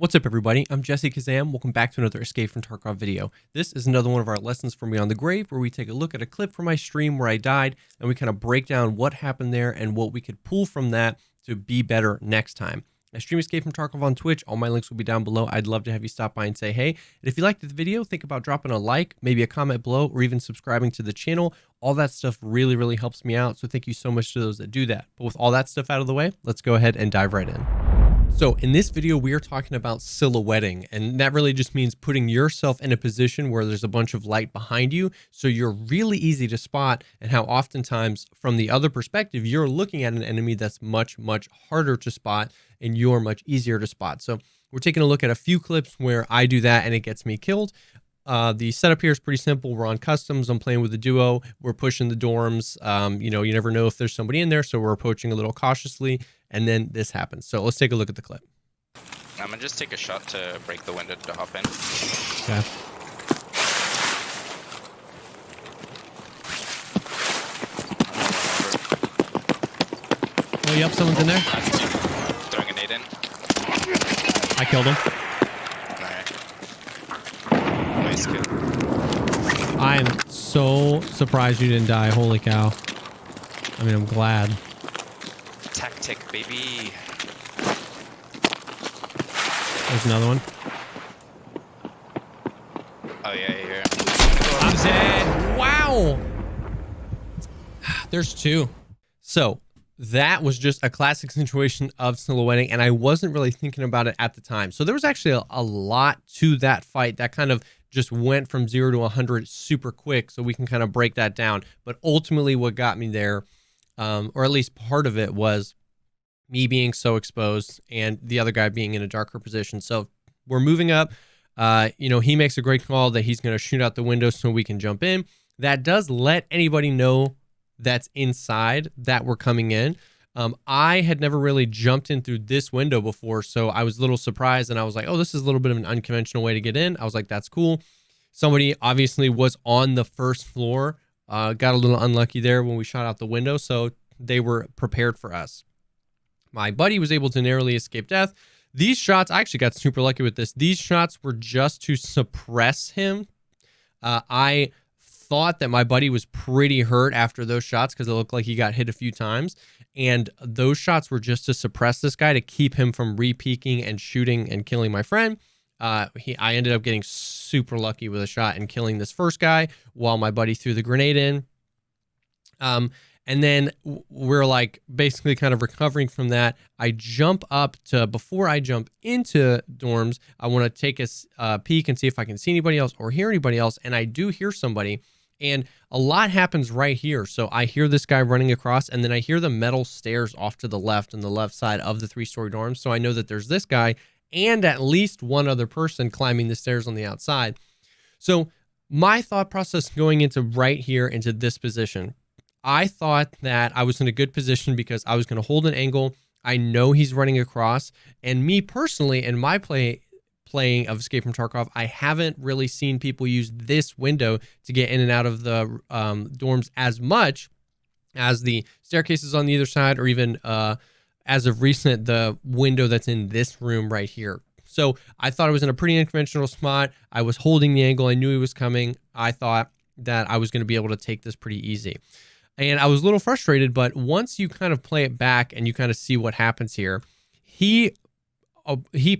What's up, everybody? I'm Jessekazam. Welcome back to another Escape From Tarkov video. This is another one of our lessons from Beyond the Grave, where we take a look at a clip from my stream where I died, and we kind of break down what happened there and what we could pull from that to be better next time. I stream Escape From Tarkov on Twitch. All my links will be down below. I'd love to have you stop by and say hey. And if you liked the video, think about dropping a like, maybe a comment below, or even subscribing to the channel. All that stuff really helps me out, so thank you so much to those that do that. But with all that stuff out of the way, let's go ahead and dive right in. So in this video, we are talking about silhouetting, and that really just means putting yourself in a position where there's a bunch of light behind you, so you're really easy to spot, and how oftentimes from the other perspective, you're looking at an enemy that's much harder to spot, and you're much easier to spot. So we're taking a look at a few clips where I do that and it gets me killed. The setup here is pretty simple. We're on customs. I'm playing with the duo. We're pushing the dorms. You never know if there's somebody in there, so we're approaching a little cautiously, and then this happens. So let's take a look at the clip. I'm gonna just take a shot to break the window to hop in. Okay. Oh, yep, someone's in there. Throwing a nade in. I killed him. Alright. Nice kill. I am so surprised you didn't die. Holy cow. I mean, I'm glad. Tactic, baby. There's another one. Oh yeah, here. I'm dead. Wow. There's two. So that was just a classic situation of silhouetting, and I wasn't really thinking about it at the time. So there was actually a lot to that fight that kind of just went from 0 to 100 super quick, so we can kind of break that down. But ultimately what got me there, or at least part of it, was me being so exposed and the other guy being in a darker position. So we're moving up. He makes a great call that he's going to shoot out the window so we can jump in. That does let anybody know that's inside that we're coming in. I had never really jumped in through this window before, so I was a little surprised, and I was like, oh, this is a little bit of an unconventional way to get in. I was like, that's cool. Somebody obviously was on the first floor, got a little unlucky there when we shot out the window, so they were prepared for us. My buddy was able to narrowly escape death. These shots, I actually got super lucky with this. These shots were just to suppress him. I thought that my buddy was pretty hurt after those shots because it looked like he got hit a few times. And those shots were just to suppress this guy, to keep him from re-peeking and shooting and killing my friend. I ended up getting super lucky with a shot and killing this first guy while my buddy threw the grenade in. And then we're like basically kind of recovering from that. I jump up to, before I jump into dorms, I want to take a peek and see if I can see anybody else or hear anybody else. And I do hear somebody, and a lot happens right here. So I hear this guy running across, and then I hear the metal stairs off to the left on the left side of the 3-story dorms. So I know that there's this guy and at least one other person climbing the stairs on the outside. So my thought process going into right here, into this position, I thought that I was in a good position because I was going to hold an angle. I know he's running across, and me personally, in my playing of Escape From Tarkov, I haven't really seen people use this window to get in and out of the dorms as much as the staircases on the other side, or even as of recent, the window that's in this room right here. So I thought I was in a pretty unconventional spot. I was holding the angle. I knew he was coming. I thought that I was going to be able to take this pretty easy. And I was a little frustrated, but once you kind of play it back and you kind of see what happens here, he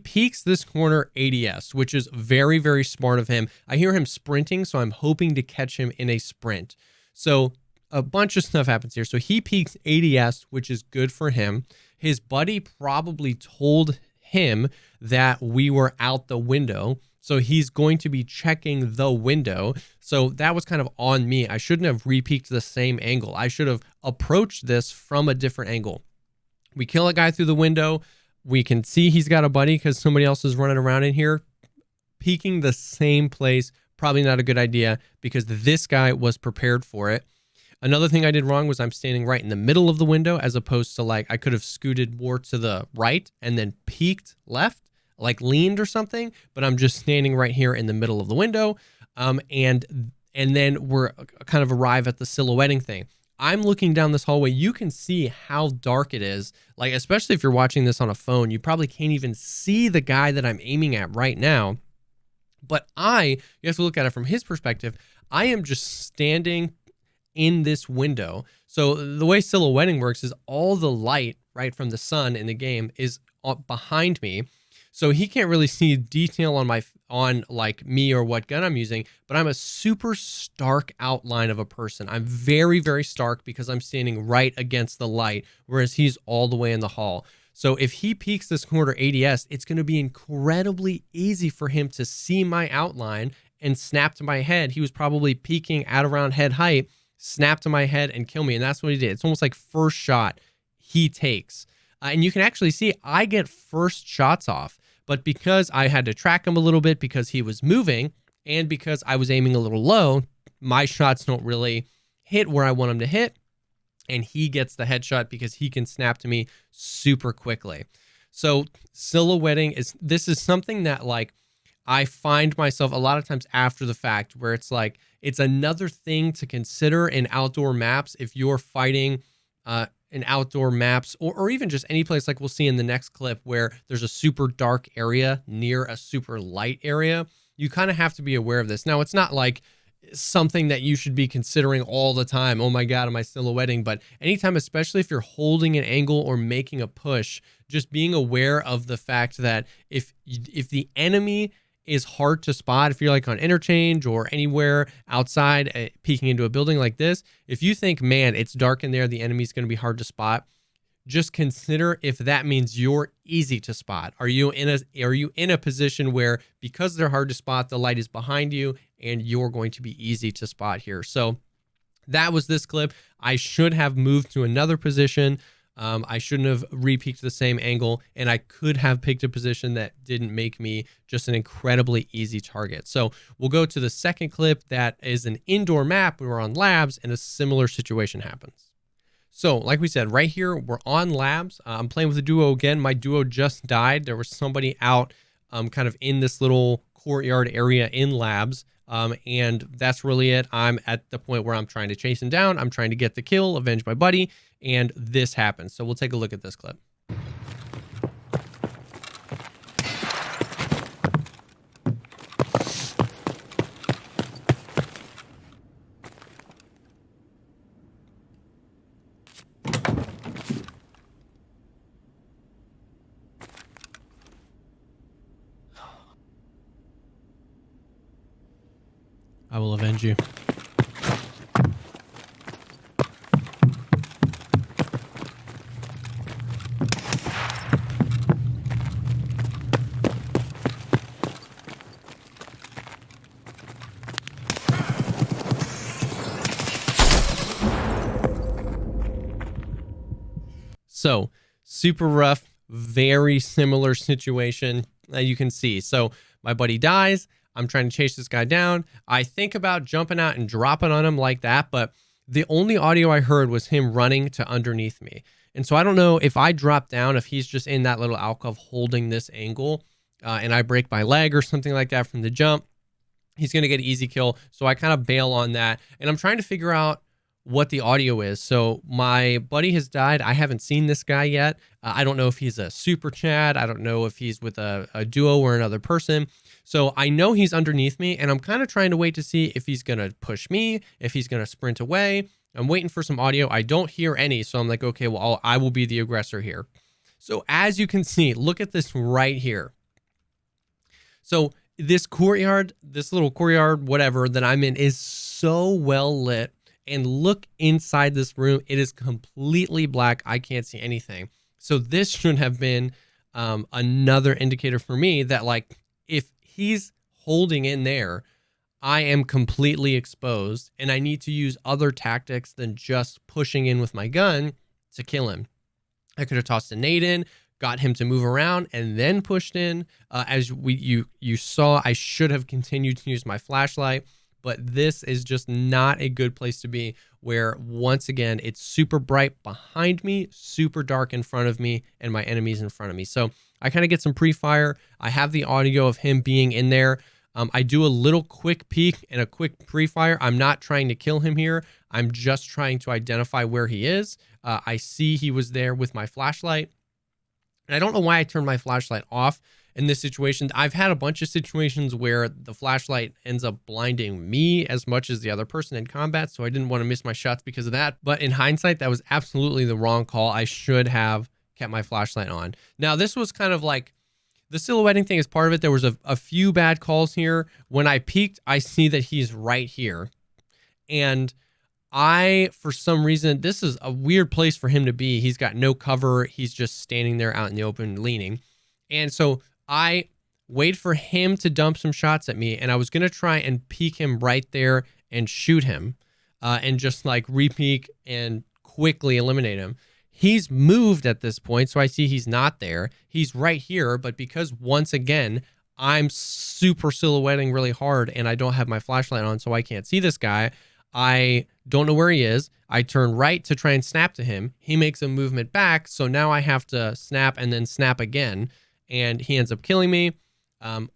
peeks this corner ADS, which is very smart of him. I hear him sprinting, so I'm hoping to catch him in a sprint. So a bunch of stuff happens here. So he peeks ADS, which is good for him. His buddy probably told him that we were out the window, so he's going to be checking the window. So that was kind of on me. I shouldn't have re-peeked the same angle. I should have approached this from a different angle. We kill a guy through the window. We can see he's got a buddy because somebody else is running around in here. Peeking the same place, probably not a good idea because this guy was prepared for it. Another thing I did wrong was I'm standing right in the middle of the window, as opposed to, like, I could have scooted more to the right and then peeked left, like leaned or something, but I'm just standing right here in the middle of the window. And then we're kind of arrive at the silhouetting thing. I'm looking down this hallway. You can see how dark it is. Like, especially if you're watching this on a phone, you probably can't even see the guy that I'm aiming at right now. But you have to look at it from his perspective. I am just standing in this window. So the way silhouetting works is all the light, right, from the sun in the game is behind me. So he can't really see detail on like me or what gun I'm using, but I'm a super stark outline of a person. I'm very, very stark because I'm standing right against the light, whereas he's all the way in the hall. So if he peeks this corner ADS, it's going to be incredibly easy for him to see my outline and snap to my head. He was probably peeking at around head height, snap to my head and kill me. And that's what he did. It's almost like first shot he takes. And you can actually see I get first shots off. But because I had to track him a little bit because he was moving and because I was aiming a little low, my shots don't really hit where I want them to hit. And he gets the headshot because he can snap to me super quickly. So silhouetting this is something that like I find myself a lot of times after the fact where it's like, it's another thing to consider in outdoor maps. If you're fighting in outdoor maps or even just any place like we'll see in the next clip where there's a super dark area near a super light area, you kind of have to be aware of this. Now, it's not like something that you should be considering all the time. Oh my God, am I silhouetting? But anytime, especially if you're holding an angle or making a push, just being aware of the fact that if the enemy is hard to spot, if you're like on interchange or anywhere outside peeking into a building like this, if you think, man, it's dark in there, the enemy's going to be hard to spot, just consider if that means you're easy to spot. Are you in a position where because they're hard to spot, the light is behind you and you're going to be easy to spot here? So that was this clip. I should have moved to another position. I shouldn't have re-peeked the same angle, and I could have picked a position that didn't make me just an incredibly easy target. So we'll go to the second clip that is an indoor map. We were on labs and a similar situation happens. So like we said, right here, we're on labs. I'm playing with a duo again. My duo just died. There was somebody out kind of in this little courtyard area in labs. And that's really it. I'm at the point where I'm trying to chase him down. I'm trying to get the kill, avenge my buddy, and this happens. So we'll take a look at this clip. I will avenge you. So super rough, very similar situation that you can see. So my buddy dies. I'm trying to chase this guy down. I think about jumping out and dropping on him like that, but the only audio I heard was him running to underneath me. And so I don't know if I drop down, if he's just in that little alcove holding this angle and I break my leg or something like that from the jump, he's going to get an easy kill. So I kind of bail on that. And I'm trying to figure out what the audio is. So my buddy has died. I haven't seen this guy yet. I don't know if he's a super Chad. I don't know if he's with a duo or another person. So I know he's underneath me, and I'm kind of trying to wait to see if he's going to push me, if he's going to sprint away. I'm waiting for some audio. I don't hear any. So I'm like, okay, well, I will be the aggressor here. So as you can see, look at this right here. So this courtyard, this little courtyard, whatever that I'm in is so well lit. And look inside this room. It is completely black. I can't see anything. So this should have been another indicator for me that, like, if he's holding in there, I am completely exposed and I need to use other tactics than just pushing in with my gun to kill him. I could have tossed a nade in, got him to move around, and then pushed in. As you saw, I should have continued to use my flashlight. But this is just not a good place to be, where once again, it's super bright behind me, super dark in front of me, and my enemy's in front of me. So I kind of get some pre-fire. I have the audio of him being in there. I do a little quick peek and a quick pre-fire. I'm not trying to kill him here. I'm just trying to identify where he is. I see he was there with my flashlight. And I don't know why I turned my flashlight off in this situation. I've had a bunch of situations where the flashlight ends up blinding me as much as the other person in combat, so I didn't want to miss my shots because of that. But in hindsight, that was absolutely the wrong call. I should have kept my flashlight on. Now, this was kind of like the silhouetting thing is part of it. There was a few bad calls here. When I peeked, I see that he's right here. And for some reason, this is a weird place for him to be. He's got no cover. He's just standing there out in the open leaning. And so I wait for him to dump some shots at me, and I was going to try and peek him right there and shoot him and just like re-peek and quickly eliminate him. He's moved at this point, so I see he's not there. He's right here, but because once again, I'm super silhouetting really hard and I don't have my flashlight on, so I can't see this guy. I don't know where he is. I turn right to try and snap to him. He makes a movement back, so now I have to snap and then snap again, and he ends up killing me.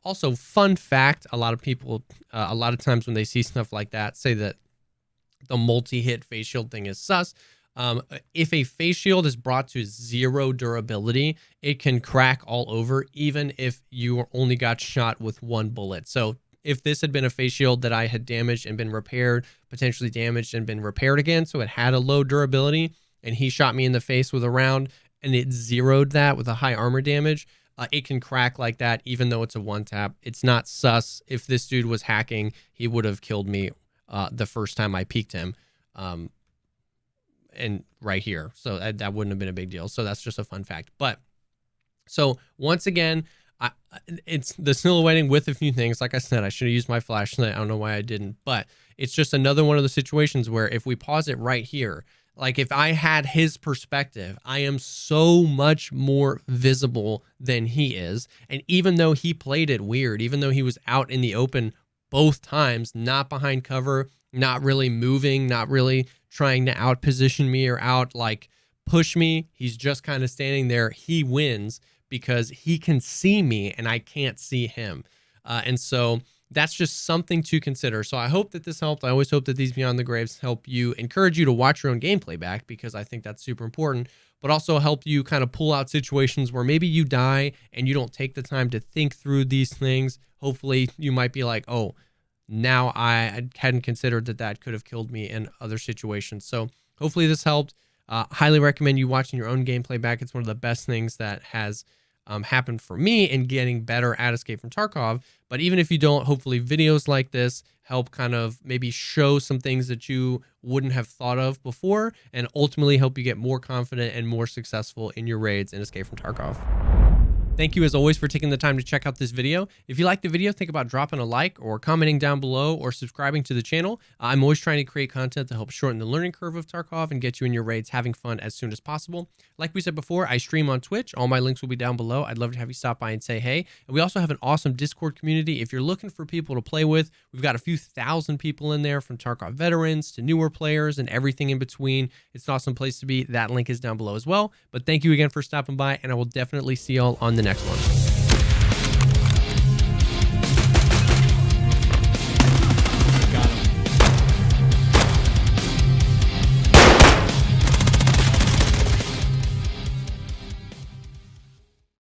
Also, fun fact, a lot of people, a lot of times when they see stuff like that, say that the multi-hit face shield thing is sus. If a face shield is brought to 0 durability, it can crack all over, even if you only got shot with 1 bullet. So if this had been a face shield that I had damaged and been repaired, potentially damaged and been repaired again, so it had a low durability, and he shot me in the face with a round, and it zeroed that with a high armor damage, it can crack like that, even though it's a 1-tap. It's not sus. If this dude was hacking, he would have killed me the first time I peeked him. And right here. So that wouldn't have been a big deal. So that's just a fun fact. But so once again, it's the silhouetting with a few things. Like I said, I should have used my flashlight. I don't know why I didn't, but it's just another one of the situations where if we pause it right here, like if I had his perspective, I am so much more visible than he is. And even though he played it weird, even though he was out in the open both times, not behind cover, not really moving, not really trying to out position me or out like push me, he's just kind of standing there. He wins because he can see me and I can't see him. And so that's just something to consider. So I hope that this helped. I always hope that these Beyond the Graves help you, encourage you to watch your own gameplay back, because I think that's super important, but also help you kind of pull out situations where maybe you die and you don't take the time to think through these things. Hopefully you might be like, oh, now I hadn't considered that could have killed me in other situations. So hopefully this helped. Highly recommend you watching your own gameplay back. It's one of the best things that has happened for me in getting better at Escape from Tarkov. But even if you don't, hopefully videos like this help kind of maybe show some things that you wouldn't have thought of before, and ultimately help you get more confident and more successful in your raids in Escape from Tarkov. Thank you as always for taking the time to check out this video. If you liked the video, think about dropping a like or commenting down below or subscribing to the channel. I'm always trying to create content to help shorten the learning curve of Tarkov and get you in your raids having fun as soon as possible. Like we said before, I stream on Twitch. All my links will be down below. I'd love to have you stop by and say hey. And we also have an awesome Discord community. If you're looking for people to play with, we've got a few thousand people in there, from Tarkov veterans to newer players and everything in between. It's an awesome place to be. That link is down below as well. But thank you again for stopping by, and I will definitely see y'all on the next one.